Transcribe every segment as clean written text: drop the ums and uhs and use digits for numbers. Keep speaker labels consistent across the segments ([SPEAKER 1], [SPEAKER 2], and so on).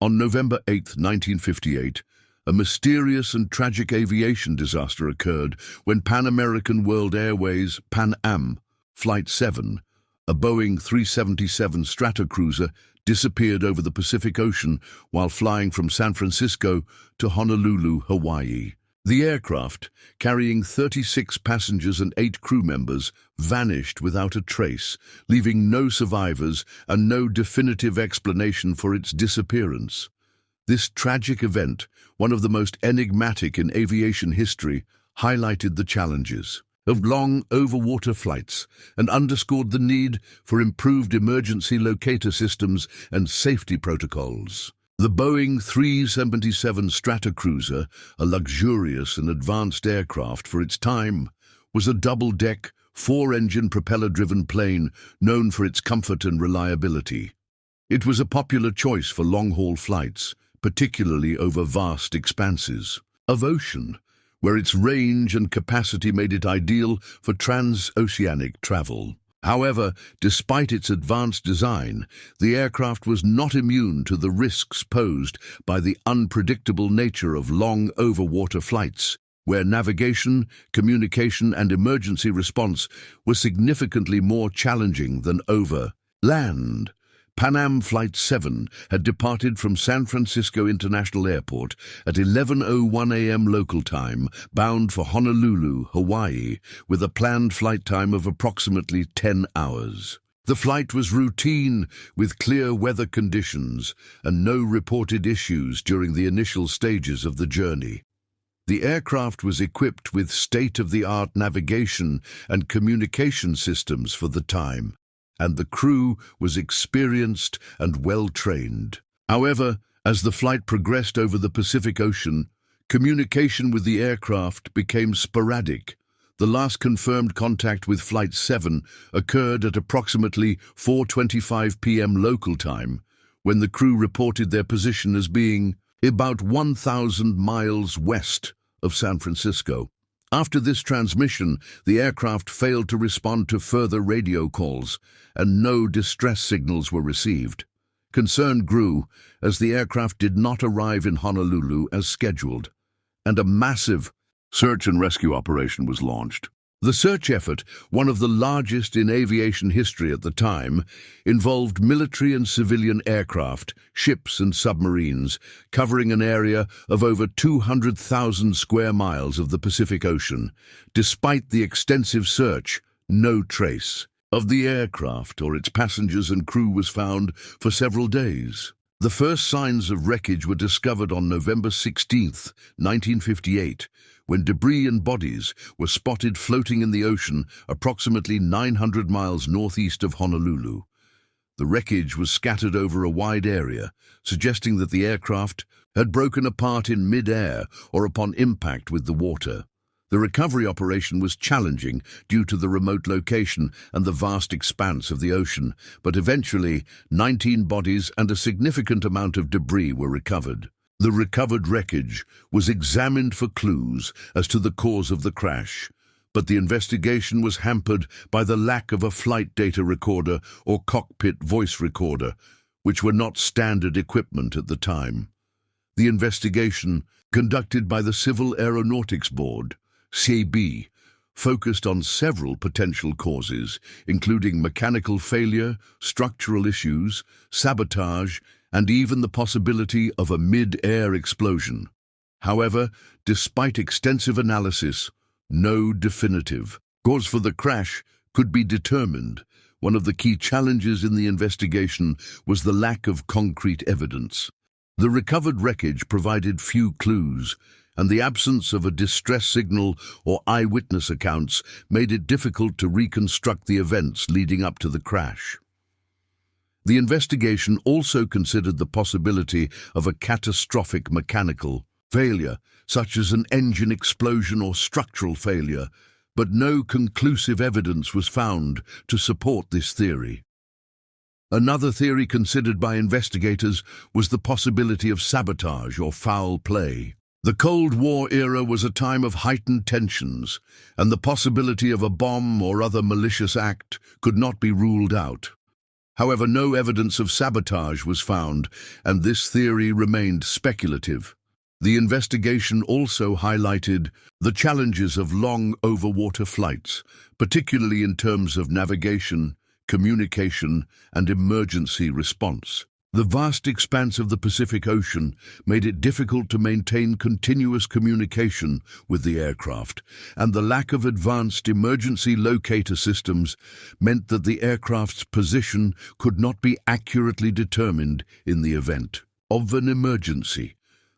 [SPEAKER 1] On November 8, 1958, a mysterious and tragic aviation disaster occurred when Pan American World Airways Pan Am Flight 7, a Boeing 377 Stratocruiser, disappeared over the Pacific Ocean while flying from San Francisco to Honolulu, Hawaii. The aircraft, carrying 36 passengers and 8 crew members, vanished without a trace, leaving no survivors and no definitive explanation for its disappearance. This tragic event, one of the most enigmatic in aviation history, highlighted the challenges of long overwater flights and underscored the need for improved emergency locator systems and safety protocols. The Boeing 377 Stratocruiser, a luxurious and advanced aircraft for its time, was a double-deck, 4-engine propeller-driven plane known for its comfort and reliability. It was a popular choice for long-haul flights, particularly over vast expanses of ocean, where its range and capacity made it ideal for transoceanic travel. However, despite its advanced design, the aircraft was not immune to the risks posed by the unpredictable nature of long overwater flights, where navigation, communication, and emergency response were significantly more challenging than over land. Pan Am Flight 7 had departed from San Francisco International Airport at 11:01 a.m. local time, bound for Honolulu, Hawaii, with a planned flight time of approximately 10 hours. The flight was routine, with clear weather conditions and no reported issues during the initial stages of the journey. The aircraft was equipped with state-of-the-art navigation and communication systems for the time, and the crew was experienced and well-trained. However, as the flight progressed over the Pacific Ocean, communication with the aircraft became sporadic. The last confirmed contact with Flight 7 occurred at approximately 4:25 p.m. local time, when the crew reported their position as being about 1,000 miles west of San Francisco. After this transmission, the aircraft failed to respond to further radio calls, and no distress signals were received. Concern grew as the aircraft did not arrive in Honolulu as scheduled, and a massive search and rescue operation was launched. The search effort, one of the largest in aviation history at the time, involved military and civilian aircraft, ships and submarines, covering an area of over 200,000 square miles of the Pacific Ocean. Despite the extensive search, no trace of the aircraft or its passengers and crew was found for several days. The first signs of wreckage were discovered on November 16, 1958, when debris and bodies were spotted floating in the ocean approximately 900 miles northeast of Honolulu. The wreckage was scattered over a wide area, suggesting that the aircraft had broken apart in mid-air or upon impact with the water. The recovery operation was challenging due to the remote location and the vast expanse of the ocean, but eventually 19 bodies and a significant amount of debris were recovered. The recovered wreckage was examined for clues as to the cause of the crash, but the investigation was hampered by the lack of a flight data recorder or cockpit voice recorder, which were not standard equipment at the time. The investigation, conducted by the Civil Aeronautics Board, CAB, focused on several potential causes, including mechanical failure, structural issues, sabotage, and even the possibility of a mid-air explosion. However, despite extensive analysis, no definitive cause for the crash could be determined. One of the key challenges in the investigation was the lack of concrete evidence. The recovered wreckage provided few clues, and the absence of a distress signal or eyewitness accounts made it difficult to reconstruct the events leading up to the crash. The investigation also considered the possibility of a catastrophic mechanical failure, such as an engine explosion or structural failure, but no conclusive evidence was found to support this theory. Another theory considered by investigators was the possibility of sabotage or foul play. The Cold War era was a time of heightened tensions, and the possibility of a bomb or other malicious act could not be ruled out. However, no evidence of sabotage was found, and this theory remained speculative. The investigation also highlighted the challenges of long overwater flights, particularly in terms of navigation, communication, and emergency response. The vast expanse of the Pacific Ocean made it difficult to maintain continuous communication with the aircraft, and the lack of advanced emergency locator systems meant that the aircraft's position could not be accurately determined in the event of an emergency.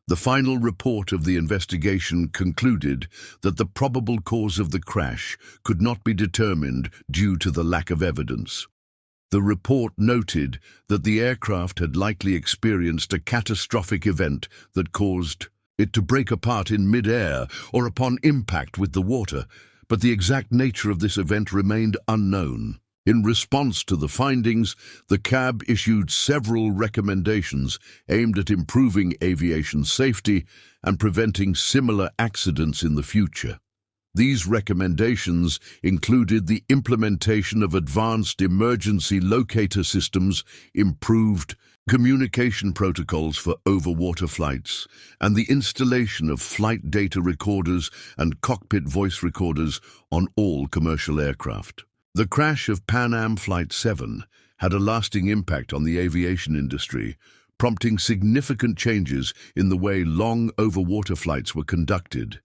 [SPEAKER 1] The final report of the investigation concluded that the probable cause of the crash could not be determined due to the lack of evidence. The report noted that the aircraft had likely experienced a catastrophic event that caused it to break apart in mid-air or upon impact with the water, but the exact nature of this event remained unknown. In response to the findings, the CAB issued several recommendations aimed at improving aviation safety and preventing similar accidents in the future. These recommendations included the implementation of advanced emergency locator systems, improved communication protocols for overwater flights, and the installation of flight data recorders and cockpit voice recorders on all commercial aircraft. The crash of Pan Am Flight 7 had a lasting impact on the aviation industry, prompting significant changes in the way long overwater flights were conducted.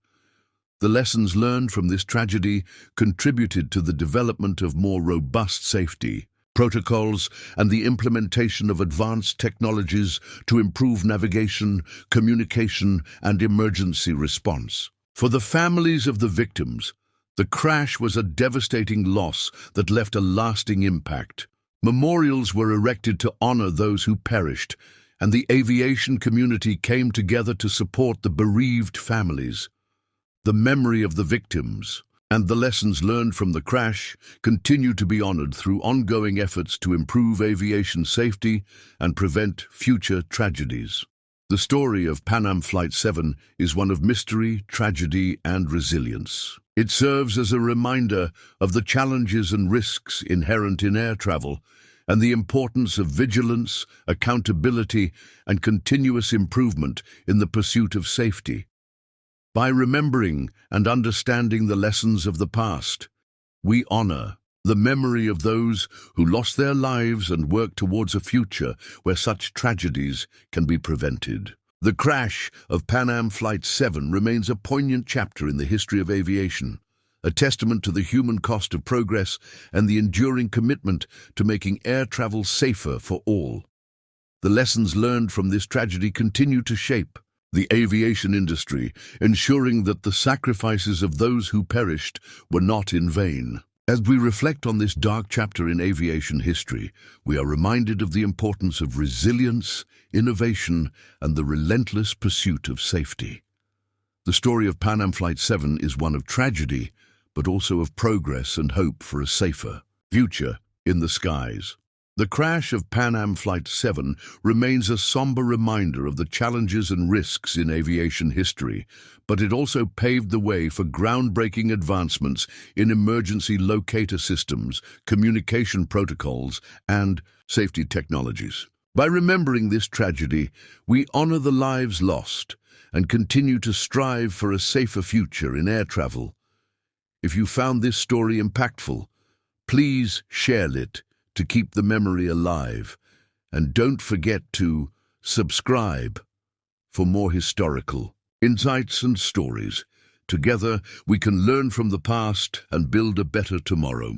[SPEAKER 1] The lessons learned from this tragedy contributed to the development of more robust safety protocols and the implementation of advanced technologies to improve navigation, communication, and emergency response. For the families of the victims, the crash was a devastating loss that left a lasting impact. Memorials were erected to honor those who perished, and the aviation community came together to support the bereaved families. The memory of the victims and the lessons learned from the crash continue to be honored through ongoing efforts to improve aviation safety and prevent future tragedies. The story of Pan Am Flight 7 is one of mystery, tragedy, and resilience. It serves as a reminder of the challenges and risks inherent in air travel and the importance of vigilance, accountability, and continuous improvement in the pursuit of safety. By remembering and understanding the lessons of the past, we honor the memory of those who lost their lives and work towards a future where such tragedies can be prevented. The crash of Pan Am Flight 7 remains a poignant chapter in the history of aviation, a testament to the human cost of progress and the enduring commitment to making air travel safer for all. The lessons learned from this tragedy continue to shape the aviation industry, ensuring that the sacrifices of those who perished were not in vain. As we reflect on this dark chapter in aviation history, we are reminded of the importance of resilience, innovation, and the relentless pursuit of safety. The story of Pan Am Flight 7 is one of tragedy, but also of progress and hope for a safer future in the skies. The crash of Pan Am Flight 7 remains a somber reminder of the challenges and risks in aviation history, but it also paved the way for groundbreaking advancements in emergency locator systems, communication protocols, and safety technologies. By remembering this tragedy, we honor the lives lost and continue to strive for a safer future in air travel. If you found this story impactful, please share it to keep the memory alive, and don't forget to subscribe for more historical insights and stories. Together, we can learn from the past and build a better tomorrow.